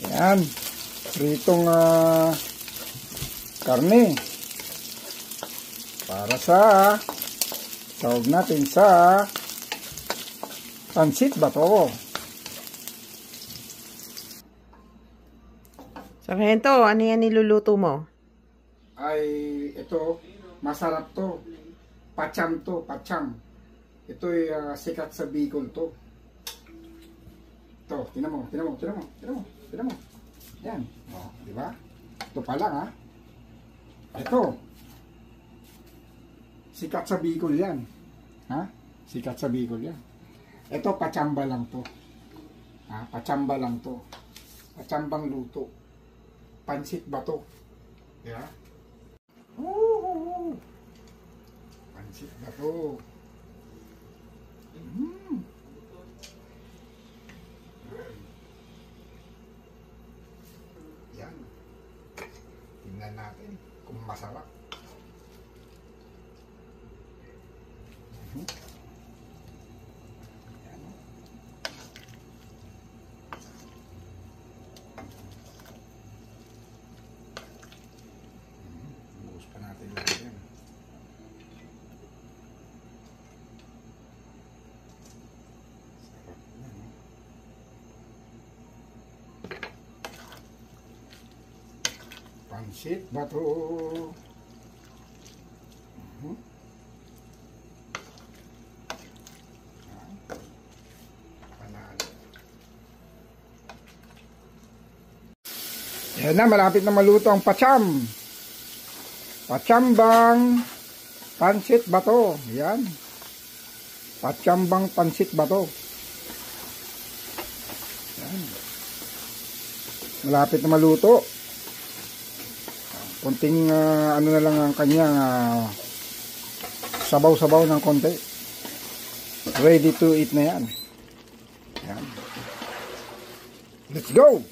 Yan. Pritong karne. Para sa sahog natin sa pansit bato. Sargento, ano yan niluluto mo? Ay, ito, masarap to. Pacham to, pacham. Ito ay sikat sa Bicol to. Ito, tinan mo. Yan. O, di ba? Ito pa lang, ha? Ito. Sikat sa Bicol yan. Ha? Sikat sa Bicol yan. Ito, pachamba lang to. Ha? Pachamba lang to. Pachambang luto. Pansit bato. Yeah. Pansit bato. Yan. Tingnan natin kung masarap. Buhos pa natin yan. Pansit bato. Yan na, malapit na maluto ang pacham. Pachambang pansit bato. Yan. Pachambang pansit bato. Yan. Malapit na maluto. Konting ano na lang ang kanyang sabaw-sabaw ng konti. Ready to eat na yan. Yan. Let's go!